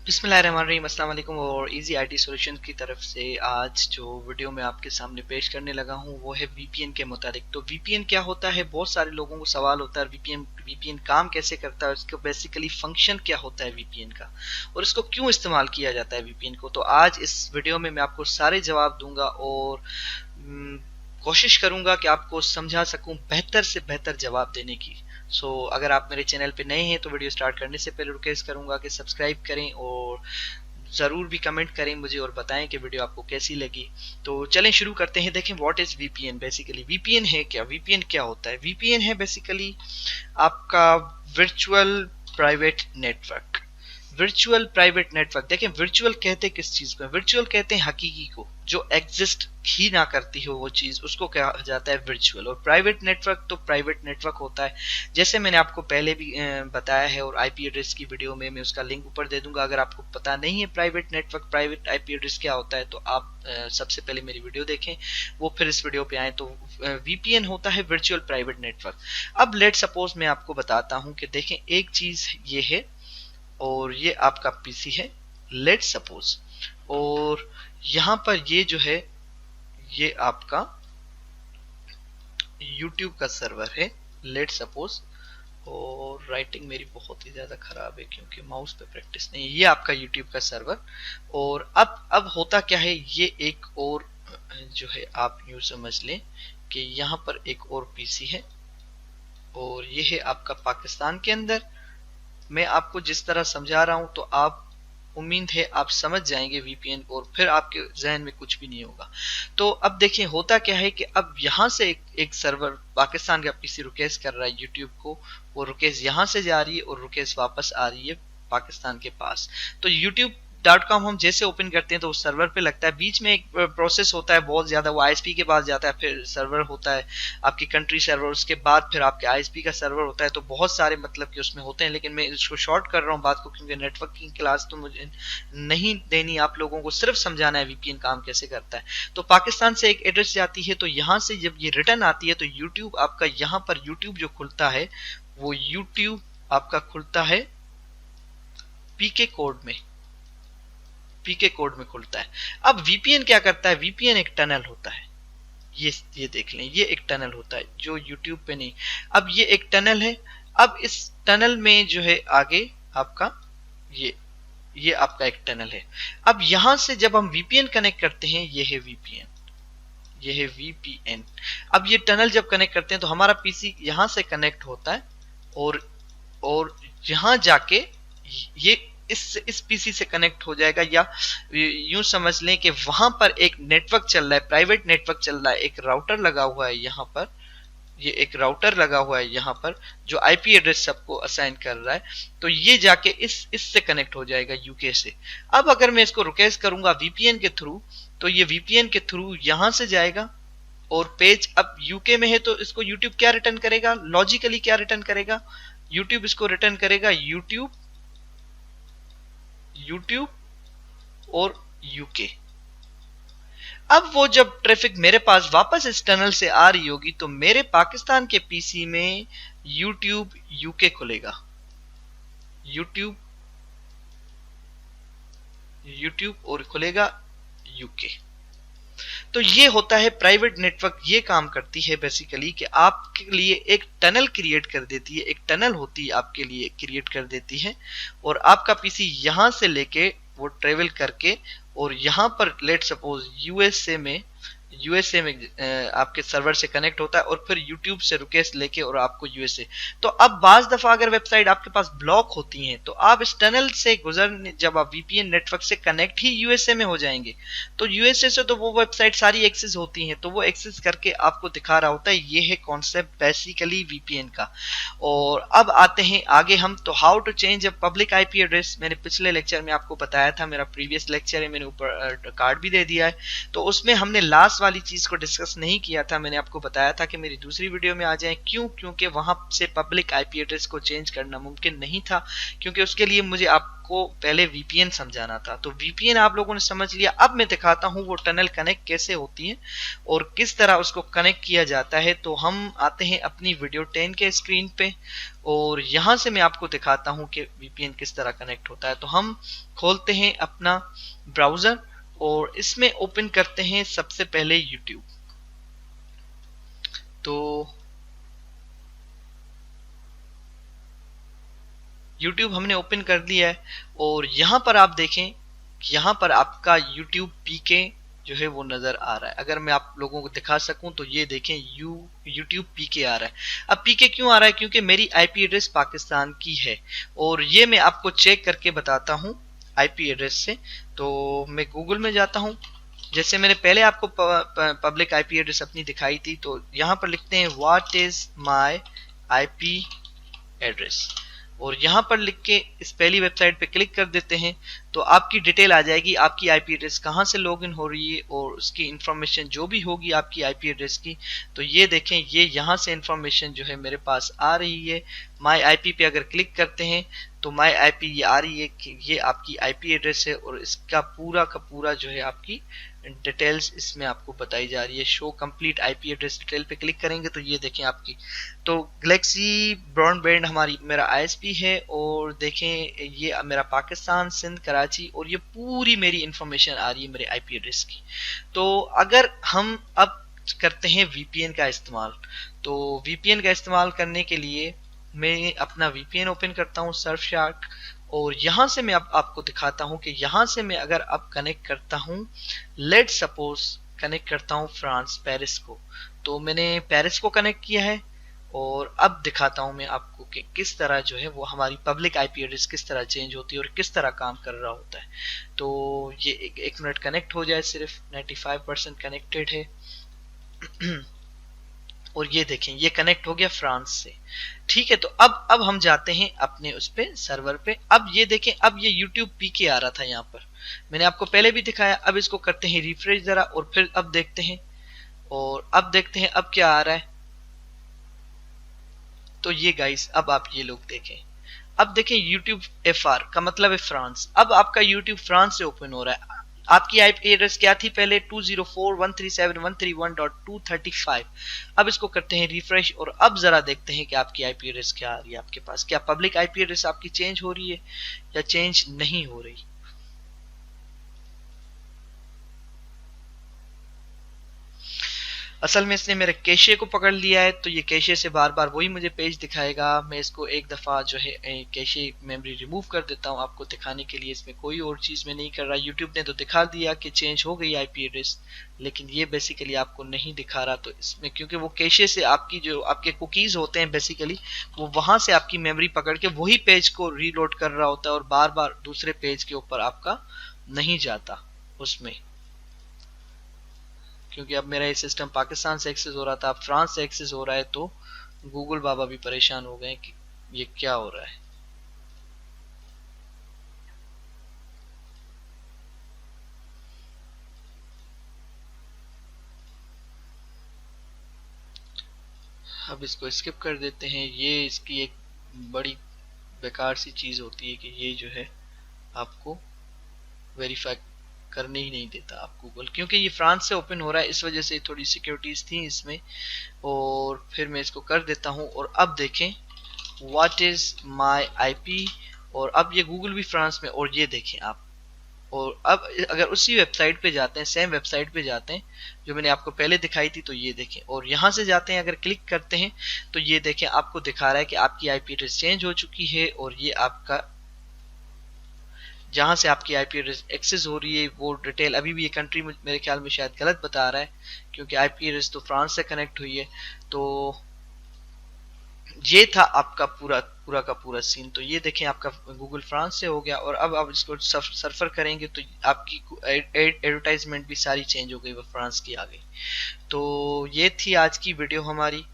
बिस्मिल्लाहिर्रहमानिर्रहीम, अस्सलाम वालेकुम और इजी आईटी सॉल्यूशन की तरफ से आज जो वीडियो मैं आपके सामने पेश करने लगा हूं वो है वीपीएन के मुतालिक। तो वीपीएन क्या होता है, बहुत सारे लोगों को सवाल होता है वीपीएन काम कैसे करता है, उसका बेसिकली फंक्शन क्या होता है वीपीएन का, और इसको क्यों इस्तेमाल किया जाता है वीपीएन को। तो आज इस वीडियो में मैं आपको सारे जवाब दूंगा और कोशिश करूंगा कि आपको समझा सकूं बेहतर से बेहतर जवाब देने की। अगर आप मेरे चैनल पे नए हैं तो वीडियो स्टार्ट करने से पहले रिक्वेस्ट करूंगा कि सब्सक्राइब करें और ज़रूर भी कमेंट करें मुझे और बताएं कि वीडियो आपको कैसी लगी। तो चलें शुरू करते हैं। देखें, what is VPN. Basically VPN है क्या, वीपीएन क्या होता है। वीपीएन है बेसिकली आपका virtual private network. Virtual private network, देखें वर्चुअल कहते किस चीज को, वर्चुअल कहते हैं हकीकी को, जो एग्जिस्ट ही ना करती हो वो चीज, उसको कहा जाता है वर्चुअल। और प्राइवेट नेटवर्क तो प्राइवेट नेटवर्क होता है, जैसे मैंने आपको पहले भी बताया है, और आईपी एड्रेस की वीडियो में मैं उसका लिंक ऊपर दे दूंगा। अगर आपको पता नहीं है private network, private IP address क्या होता है, तो आप सबसे पहले मेरी वीडियो देखें, वो फिर इस वीडियो पे आए। तो वीपीएन होता है वर्चुअल प्राइवेट नेटवर्क। अब लेट सपोज मैं आपको बताता हूं कि देखें, एक चीज ये है और ये आपका पीसी है, लेट सपोज, और यहां पर ये जो है ये आपका YouTube का सर्वर है, लेट सपोज। और राइटिंग मेरी बहुत ही ज्यादा खराब है क्योंकि माउस पे प्रैक्टिस नहीं है। ये आपका YouTube का सर्वर। और अब होता क्या है, ये एक और जो है आप यूं समझ लें कि यहाँ पर एक और पीसी है और ये है आपका पाकिस्तान के अंदर। मैं आपको जिस तरह समझा रहा हूं तो आप, उम्मीद है आप समझ जाएंगे वीपीएन, और फिर आपके जहन में कुछ भी नहीं होगा। तो अब देखिए होता क्या है कि अब यहां से एक सर्वर पाकिस्तान का पीसी रिक्वेस्ट कर रहा है यूट्यूब को, वो रिक्वेस्ट यहां से जा रही है और रिक्वेस्ट वापस आ रही है पाकिस्तान के पास। तो youtube.com हम जैसे ओपन करते हैं तो उस सर्वर पे लगता है, बीच में एक प्रोसेस होता है बहुत ज्यादा, वो आईएसपी के पास जाता है, फिर सर्वर होता है आपकी कंट्री सर्वर, उसके बाद फिर आपके आईएसपी का सर्वर होता है। तो बहुत सारे मतलब कि उसमें होते हैं, लेकिन मैं इसको शॉर्ट कर रहा हूँ बात को, क्योंकि नेटवर्किंग क्लास तो मुझे नहीं देनी, आप लोगों को सिर्फ समझाना है वीपीएन काम कैसे करता है। तो पाकिस्तान से एक एड्रेस जाती है, तो यहाँ से जब ये रिटर्न आती है तो यूट्यूब आपका, यहाँ पर यूट्यूब जो खुलता है वो यूट्यूब आपका खुलता है पीके कोड में, पीके कोड में खुलता है। अब वीपीएन क्या करता है, वीपीएन एक टनल होता है, ये देख लें, ये एक टनल होता है जो यूट्यूब पे नहीं। अब ये एक टनल है, अब इस टनल में जो है आगे आपका ये आपका एक टनल है। अब यहां से जब हम वीपीएन कनेक्ट करते हैं, ये है वीपीएन, ये है वीपीएन। अब ये टनल जब कनेक्ट करते हैं तो हमारा पीसी यहां से कनेक्ट होता है और यहां जाके ये इस पीसी से कनेक्ट हो जाएगा, या यूं समझ लें कि वहां पर एक नेटवर्क चल रहा है, प्राइवेट नेटवर्क चल रहा है, एक राउटर लगा हुआ है यहाँ पर, ये एक राउटर लगा हुआ है यहाँ पर जो आईपी एड्रेस सबको असाइन कर रहा है। तो ये जाके इससे कनेक्ट हो जाएगा यूके से। अब अगर मैं इसको रिक्वेस्ट करूंगा वीपीएन के थ्रू, तो ये वीपीएन के थ्रू यहां से जाएगा और पेज अब यूके में है, तो इसको यूट्यूब क्या रिटर्न करेगा, लॉजिकली क्या रिटर्न करेगा, यूट्यूब इसको रिटर्न करेगा यूट्यूब और यूके। अब वो जब ट्रैफिक मेरे पास वापस इस टनल से आ रही होगी तो मेरे पाकिस्तान के पीसी में यूट्यूब यूके खुलेगा, यूट्यूब और खुलेगा यूके। तो ये होता है प्राइवेट नेटवर्क। ये काम करती है बेसिकली कि आपके लिए एक टनल क्रिएट कर देती है, एक टनल होती है आपके लिए क्रिएट कर देती है, और आपका पीसी यहां से लेके वो ट्रेवल करके और यहां पर लेट सपोज यूएसए में आपके सर्वर से कनेक्ट होता है और फिर यूट्यूब से रिक्वेस्ट लेके और आपको यूएसए। तो अब बाज दफा अगर वेबसाइट आपके पास ब्लॉक होती हैं तो आप इस टनल से गुजरने, जब आप वीपीएन नेटवर्क से कनेक्ट ही यूएसए में हो जाएंगे तो यूएसए से तो वो वेबसाइट सारी एक्सेस होती हैं, तो वो एक्सेस करके आपको दिखा रहा होता है। ये है कॉन्सेप्ट बेसिकली वीपीएन का। और अब आते हैं आगे हम, तो how to change a public IP address. मैंने पिछले लेक्चर में आपको बताया था, मेरा प्रीवियस लेक्चर है, मैंने ऊपर कार्ड भी दे दिया है, तो उसमें हमने लास्ट लास्ट वाली चीज को डिस्कस नहीं किया था, मैंने आपको बताया था कि मेरी दूसरी वीडियो में आ जाए। क्यों? क्योंकि वहां से पब्लिक आईपी एड्रेस को चेंज करना मुमकिन नहीं था, क्योंकि उसके लिए मुझे आपको पहले वीपीएन समझाना था। तो वीपीएन आप लोगों ने समझ लिया। अब मैं दिखाता हूं वो टनल कनेक्ट कैसे होती है और किस तरह उसको कनेक्ट किया जाता है। तो हम आते हैं अपनी वीडियो 10 के स्क्रीन पे और यहां से मैं आपको दिखाता हूं कि वीपीएन किस तरह कनेक्ट होता है। तो हम खोलते हैं अपना ब्राउजर और इसमें ओपन करते हैं सबसे पहले यूट्यूब। तो यूट्यूब हमने ओपन कर लिया है और यहां पर आप देखें, यहां पर आपका यूट्यूब पीके जो है वो नजर आ रहा है। अगर मैं आप लोगों को दिखा सकूं तो ये देखें यूट्यूब पीके आ रहा है। अब पीके क्यों आ रहा है? क्योंकि मेरी आईपी एड्रेस पाकिस्तान की है और ये मैं आपको चेक करके बताता हूं आईपी एड्रेस से। तो मैं गूगल में जाता हूं, जैसे मैंने पहले आपको पब्लिक आईपी एड्रेस अपनी दिखाई थी। तो यहां पर लिखते हैं what is my IP address और यहां पर लिख के इस पहली वेबसाइट पे क्लिक कर देते हैं तो आपकी डिटेल आ जाएगी, आपकी आईपी एड्रेस कहां से लॉगिन हो रही है और उसकी इंफॉर्मेशन जो भी होगी आपकी आईपी एड्रेस की। तो ये देखें, ये यहां से इंफॉर्मेशन जो है मेरे पास आ रही है। माय आईपी पे अगर क्लिक करते हैं तो माय आईपी ये आ रही है कि ये आपकी आईपी एड्रेस है और इसका पूरा का पूरा जो है आपकी डिटेल्स इसमें आपको बताई जा रही है। Show complete IP address detail पे क्लिक करेंगे तो ये देखें आपकी, तो गैलेक्सी ब्रॉडबैंड हमारी मेरा आईएसपी है और देखें ये मेरा पाकिस्तान, सिंध, कराची और ये पूरी मेरी इंफॉर्मेशन आ रही है मेरे आईपी एड्रेस की। तो अगर हम अब करते हैं वीपीएन का इस्तेमाल, तो वीपीएन का इस्तेमाल करने के लिए मैं अपना वीपीएन ओपन करता हूँ सर्फशार्क और यहां से मैं आपको दिखाता हूं कि यहां से मैं अगर अब कनेक्ट करता हूं, लेट सपोज कनेक्ट करता हूं फ्रांस पेरिस को। तो मैंने पेरिस को कनेक्ट किया है और अब दिखाता हूं मैं आपको कि किस तरह जो है वो हमारी पब्लिक आईपी एड्रेस किस तरह चेंज होती है और किस तरह काम कर रहा होता है। तो ये एक मिनट कनेक्ट हो जाए, सिर्फ 95% कनेक्टेड है और ये देखें ये कनेक्ट हो गया फ्रांस से। ठीक है, तो अब हम जाते हैं अपने उस पे सर्वर पे। अब ये देखें, अब ये यूट्यूब पीके आ रहा था यहाँ पर, मैंने आपको पहले भी दिखाया। अब इसको करते हैं रिफ्रेश जरा और फिर अब देखते हैं, और अब देखते हैं अब क्या आ रहा है। तो ये गाइस अब आप ये लोग देखें, अब देखें यूट्यूब एफआर का मतलब है फ्रांस। अब आपका यूट्यूब फ्रांस से ओपन हो रहा है। आपकी आईपी एड्रेस क्या थी पहले? 204.137.131.235। अब इसको करते हैं रिफ्रेश और अब जरा देखते हैं कि आपकी आईपी एड्रेस क्या आ रही है आपके पास। क्या पब्लिक आईपी एड्रेस आपकी चेंज हो रही है या चेंज नहीं हो रही? असल में इसने मेरे कैशे को पकड़ लिया है, तो ये कैशे से बार बार वही मुझे पेज दिखाएगा। मैं इसको एक दफ़ा जो है कैशे मेमोरी रिमूव कर देता हूँ आपको दिखाने के लिए। इसमें कोई और चीज़ में नहीं कर रहा। यूट्यूब ने तो दिखा दिया कि चेंज हो गई आईपी एड्रेस, लेकिन ये बेसिकली आपको नहीं दिखा रहा। तो इसमें क्योंकि वो कैशे से आपकी जो आपके कुकीज़ होते हैं बेसिकली वो वहाँ से आपकी मेमोरी पकड़ के वही पेज को रीलोड कर रहा होता है और बार बार दूसरे पेज के ऊपर आपका नहीं जाता उसमें। क्योंकि अब मेरा ये सिस्टम पाकिस्तान से एक्सेस हो रहा था, अब फ्रांस से एक्सेस हो रहा है, तो गूगल बाबा भी परेशान हो गए कि ये क्या हो रहा है। अब इसको स्किप कर देते हैं। ये इसकी एक बड़ी बेकार सी चीज होती है कि ये जो है आपको वेरीफाई करने ही नहीं देता आप गूगल, क्योंकि ये फ्रांस से ओपन हो रहा है, इस वजह से थोड़ी सिक्योरिटीज थी इसमें। और फिर मैं इसको कर देता हूं और अब देखें व्हाट इज माय आईपी, और अब ये गूगल भी फ्रांस में, और ये देखें आप। और अब अगर उसी वेबसाइट पे जाते हैं, सेम वेबसाइट पे जाते हैं जो मैंने आपको पहले दिखाई थी, तो ये देखें, और यहां से जाते हैं अगर क्लिक करते हैं तो ये देखें आपको दिखा रहा है कि आपकी आईपी एड्रेस चेंज हो चुकी है और ये आपका जहां से आपकी आईपी एड्रेस एक्सेस हो रही है वो डिटेल अभी भी ये कंट्री मेरे ख्याल में शायद गलत बता रहा है, क्योंकि आईपी एड्रेस तो फ्रांस से कनेक्ट हुई है। तो ये था आपका पूरा का पूरा सीन। तो ये देखें आपका गूगल फ्रांस से हो गया और अब आप इसको सर्फर करेंगे तो आपकी एडवर्टाइजमेंट भी सारी चेंज हो गई, वो फ्रांस की आ गई। तो ये थी आज की वीडियो हमारी।